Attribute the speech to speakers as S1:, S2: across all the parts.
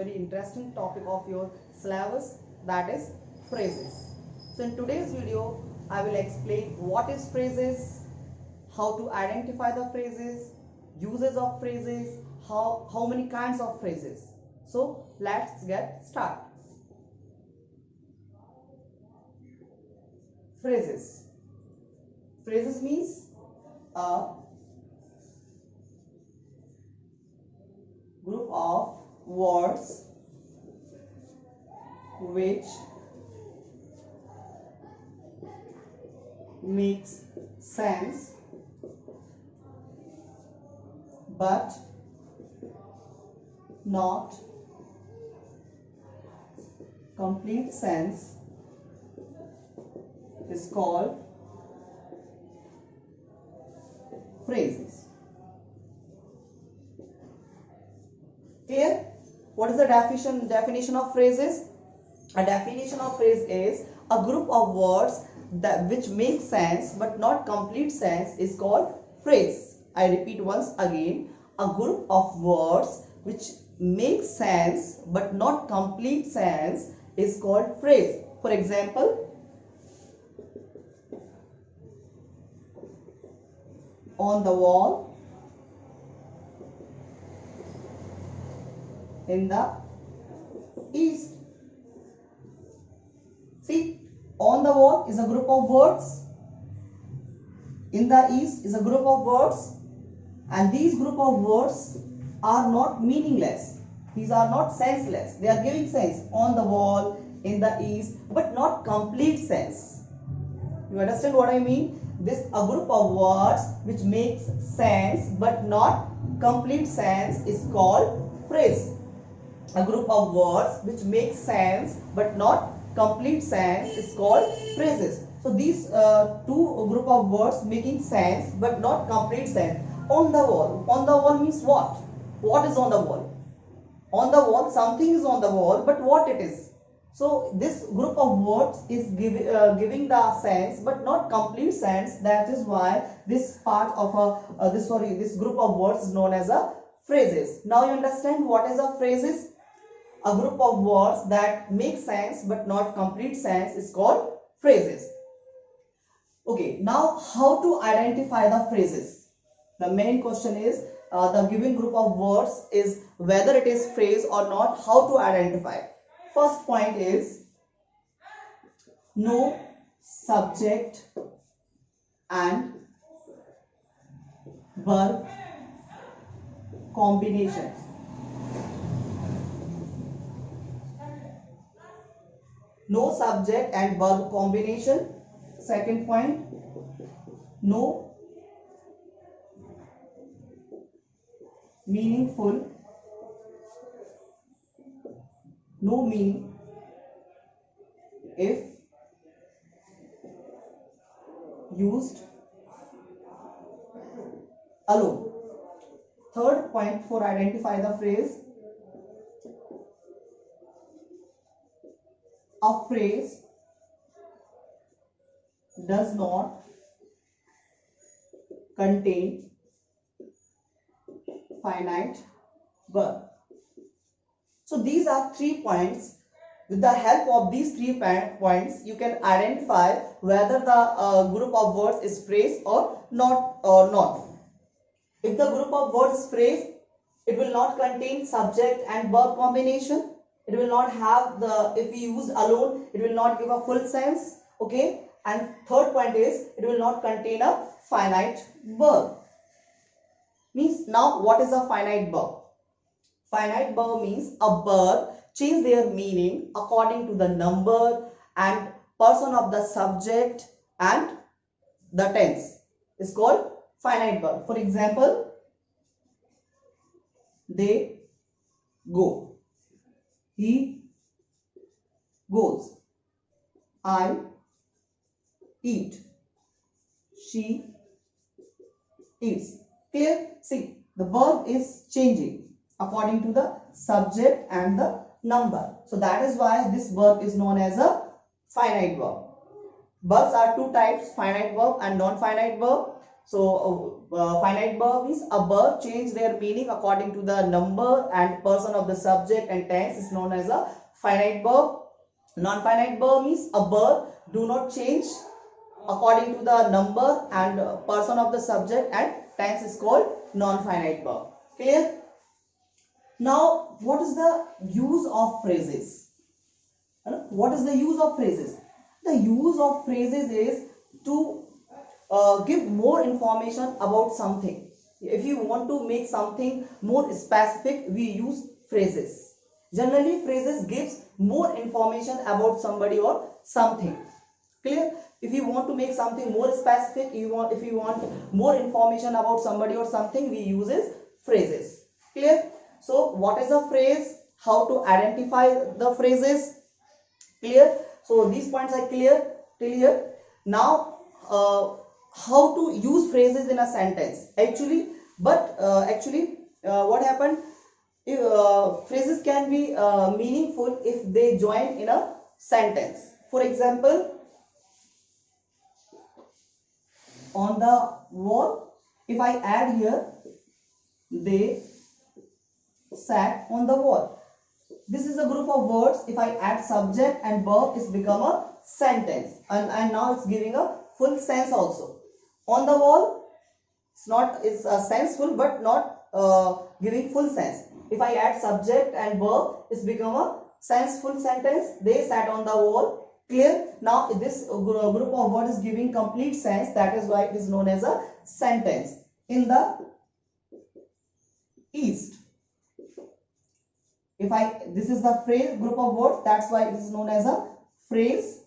S1: very interesting topic of your syllabus, that is phrases. So in today's video, I will explain what is phrases, how to identify the phrases, uses of phrases, how many kinds of phrases. So let's get started. Phrases. Phrases means a group of words which makes sense but not complete sense is called phrases. Clear? What is the definition of phrases? A definition of phrase is a group of words which make sense but not complete sense is called phrase. I repeat once again, a group of words which make sense but not complete sense is called phrase. For example, on the wall, in the east. See, on the wall is a group of words, in the east is a group of words, and these group of words are not meaningless. These are not senseless. They are giving sense. On the wall, in the east, but not complete sense. You understand what I mean? This a group of words which makes sense but not complete sense is called phrase. A group of words which make sense but not complete sense is called phrases. So these two group of words making sense but not complete sense. On the wall. On the wall means what? What is on the wall? On the wall, something is on the wall, but what it is? So this group of words is giving the sense but not complete sense. That is why this part of this group of words is known as a phrases. Now you understand what is a phrases? A group of words that make sense but not complete sense is called phrases. Okay, now how to identify the phrases? The main question is the given group of words is whether it is phrase or not, how to identify. First point is no subject and verb combination. No subject and verb combination. Second point, no meaningful, no meaning if used alone. Third point for identify the phrase, a phrase does not contain finite verb. So these are 3 points. With the help of these 3 points, you can identify whether the group of words is phrase or not. If the group of words is phrase, it will not contain subject and verb combination. It will not have if we use alone, it will not give a full sense. Okay. And third point is, it will not contain a finite verb. Means now what is a finite verb? Finite verb means a verb change their meaning according to the number and person of the subject and the tense. It's called finite verb. For example, they go, he goes, I eat, she eats. Clear? See, the verb is changing according to the subject and the number. So that is why this verb is known as a finite verb. Verbs are 2 types, finite verb and non-finite verb. So finite verb means a verb change their meaning according to the number and person of the subject and tense is known as a finite verb. Non-finite verb means a verb do not change according to the number and person of the subject and tense is called non-finite verb. Clear? Now, what is the use of phrases? What is the use of phrases? The use of phrases is to give more information about something. If you want to make something more specific, we use phrases. Generally, phrases gives more information about somebody or something. Clear? If you want to make something more specific, if you want more information about somebody or something, we uses phrases. Clear? So, what is a phrase? How to identify the phrases? Clear? So, these points are clear till here. Now, how to use phrases in a sentence? Actually, what happened? Phrases can be meaningful if they join in a sentence. For example, on the wall, if I add here, they sat on the wall. This is a group of words. If I add subject and verb, it's become a sentence, and now it's giving a full sense also. On the wall, it's senseful but not giving full sense. If I add subject and verb, it's become a senseful sentence. They sat on the wall. Clear? Now this group of words is giving complete sense. That is why it is known as a sentence. In the east. This is the phrase group of words. That's why it is known as a phrase.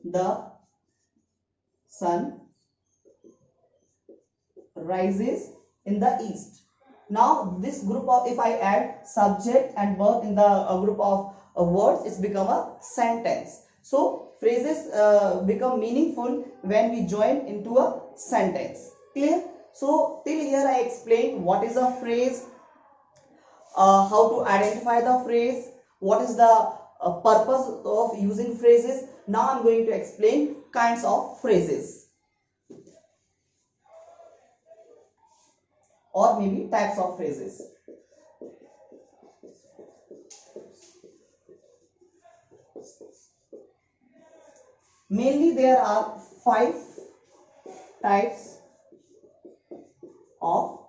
S1: The sun rises in the east. Now this group of, if I add subject and verb in the group of words, it's become a sentence. So phrases become meaningful when we join into a sentence. Clear? So till here I explained what is a phrase, how to identify the phrase, what is the purpose of using phrases. Now I'm going to explain kinds of phrases or maybe types of phrases. Mainly there are 5 types of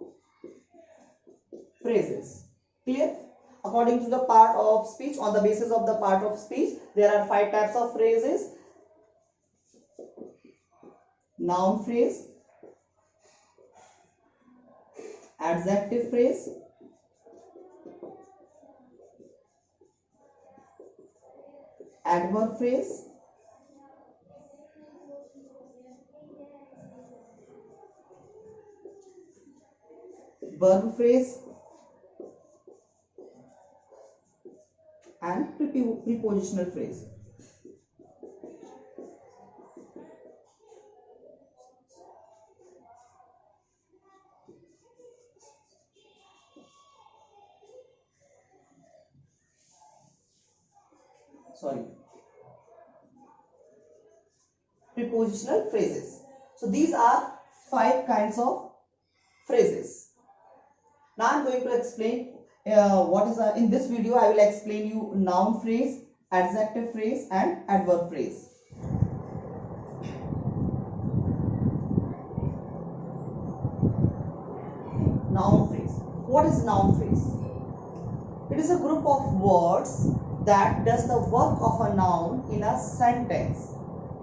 S1: phrases. Clear? According to the part of speech, on the basis of the part of speech, there are 5 types of phrases. Noun phrase, adjective phrase, adverb phrase, verb phrase, and prepositional phrase. Prepositional phrases. So these are 5 kinds of phrases. Now I am going to explain what is in this video. I will explain you noun phrase, adjective phrase, and adverb phrase. Noun phrase. What is noun phrase? It is a group of words that does the work of a noun in a sentence.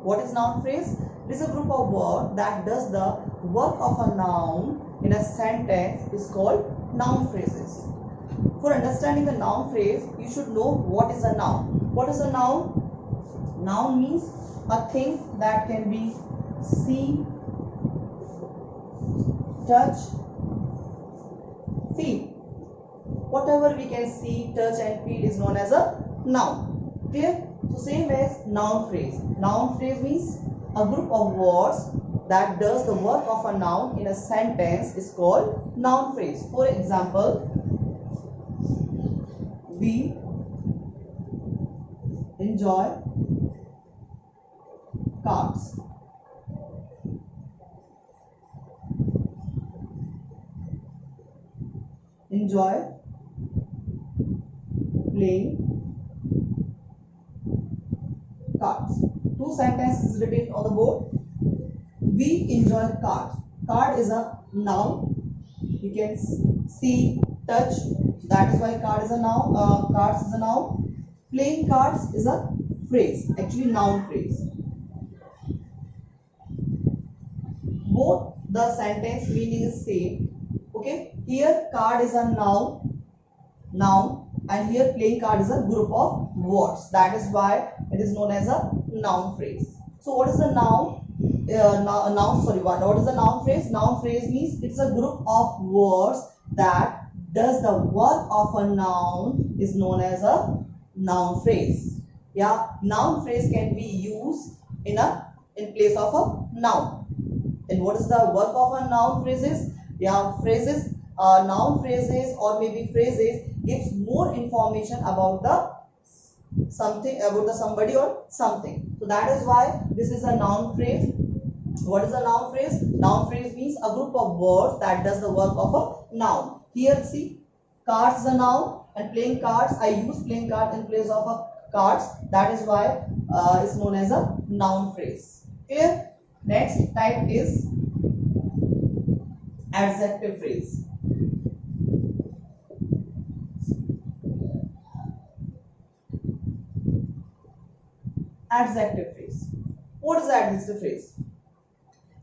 S1: What is noun phrase? It is a group of words that does the work of a noun in a sentence is called noun phrases. For understanding the noun phrase, you should know what is a noun. What is a noun? Noun means a thing that can be seen, touch, feel. Whatever we can see, touch and feel is known as a noun. Clear? So same as noun phrase. Noun phrase means a group of words that does the work of a noun in a sentence is called noun phrase. For example, we enjoy cards. Enjoy playing cards. Two sentences written on the board. We enjoy cards. Card is a noun. You can see, touch. That is why card is a noun. Cards is a noun. Playing cards is a phrase. Actually, noun phrase. Both the sentence meaning is same. Okay. Here card is a noun, and here playing card is a group of words. That is why it is known as a noun phrase. So what is the noun? What is the noun phrase? Noun phrase means it's a group of words that does the work of a noun is known as a noun phrase. Yeah, noun phrase can be used in place of a noun. And what is the work of a noun phrases? Yeah, phrases, noun phrases or maybe phrases gives more information about the something, about the somebody or something. So that is why this is a noun phrase. What is a noun phrase? Noun phrase means a group of words that does the work of a noun. Here see, cards is a noun, and playing cards, I use playing card in place of a cards. That is why it's known as a noun phrase. Clear? Next type is adjective phrase. Adjective phrase. What is adjective phrase?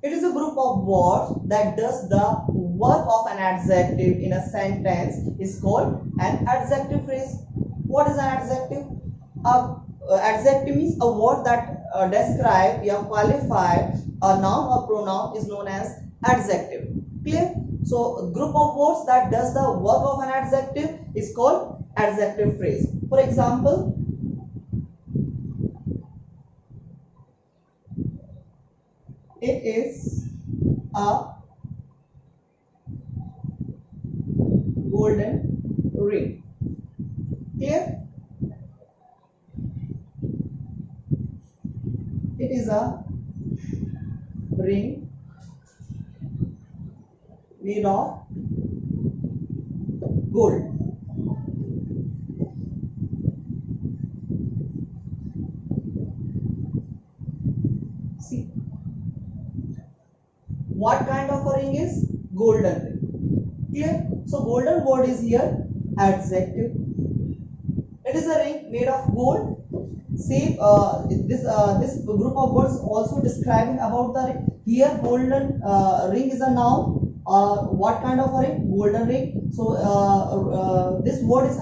S1: It is a group of words that does the work of an adjective in a sentence is called an adjective phrase. What is an adjective? Adjective means a word that describe or qualify a noun or pronoun is known as adjective. Clear? So a group of words that does the work of an adjective is called adjective phrase. For example, it is a golden ring. Clear? It is a ring made of gold. See, what kind of a ring is golden ring? Clear? So golden word is here adjective. It is a ring made of gold. Same this group of words also describing about the ring. Here golden ring is a noun. What kind of a ring? Golden ring. So this word is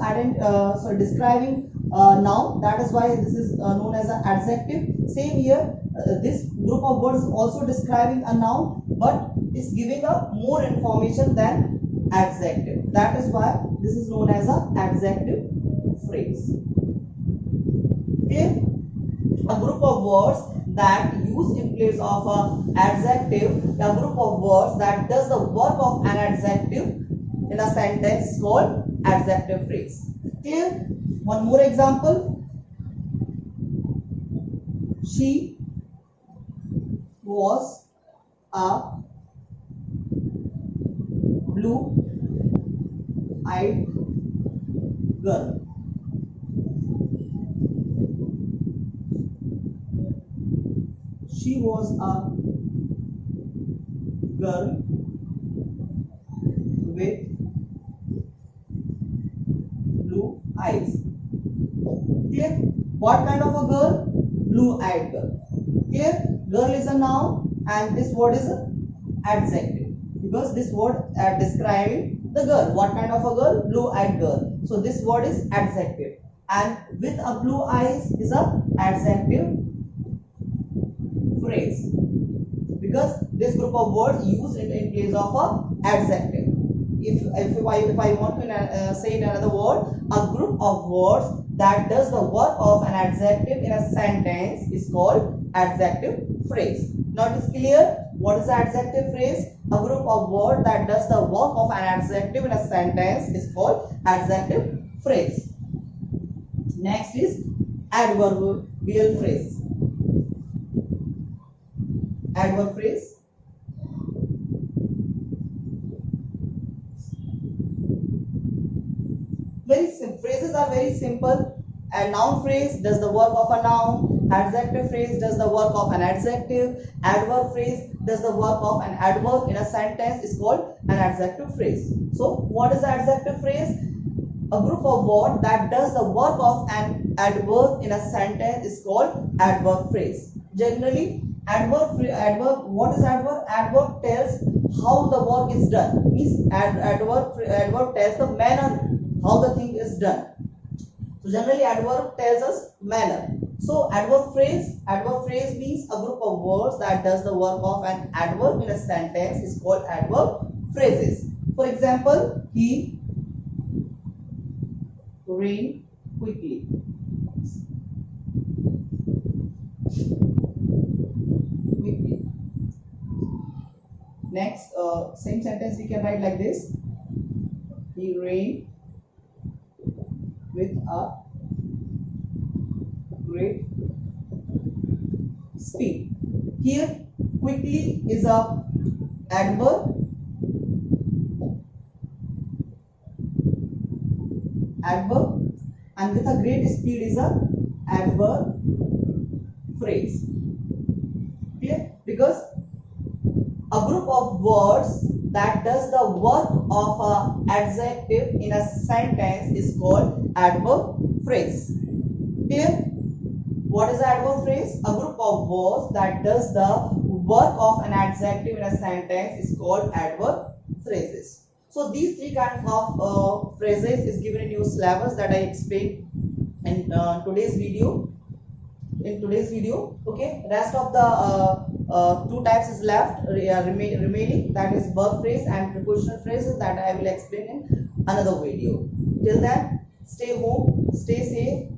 S1: describing noun. That is why this is known as an adjective. Same here. This group of words is also describing a noun, but it's giving a more information than adjective. That is why this is known as an adjective phrase. Okay? A group of words that use in place of an adjective, a group of words that does the work of an adjective in a sentence is called adjective phrase. Clear? One more example. She was a blue-eyed girl. She was a girl with blue eyes. Clear? What kind of a girl? Blue-eyed girl. Clear? Girl is a noun and this word is an adjective because this word describing the girl. What kind of a girl? Blue-eyed girl. So this word is adjective, and with a blue eyes is a adjective phrase because this group of words used in place of a adjective. If I want to say in another word, a group of words that does the work of an adjective in a sentence is called adjective phrase. Now it is clear what is the adjective phrase? A group of words that does the work of an adjective in a sentence is called adjective phrase. Next is adverbial phrase. adverb phrase. Phrases are very simple. A noun phrase does the work of a noun. Adjective phrase does the work of an adjective. Adverb phrase does the work of an adverb in a sentence is called an adjective phrase. So what is the adjective phrase? A group of words that does the work of an adverb in a sentence is called adverb phrase. Generally, what is adverb? Adverb tells how the work is done. Means adverb tells the manner how the thing is done. So generally adverb tells us manner. So adverb phrase means a group of words that does the work of an adverb in a sentence is called adverb phrases. For example, he ran quickly. Next, same sentence we can write like this. He ran with a great speed. Here, quickly is a adverb. And with a great speed is a adverb phrase. Clear? Because a group of words that does the work of an adjective in a sentence is called adverb phrase. Clear? What is the adverb phrase? A group of words that does the work of an adjective in a sentence is called adverb phrases. So these three kinds of phrases is given in your syllabus that I explained in today's video. Okay, rest of the two types is left remaining, that is verb phrase and prepositional phrases, that I will explain in another video. Till then, stay home, stay safe.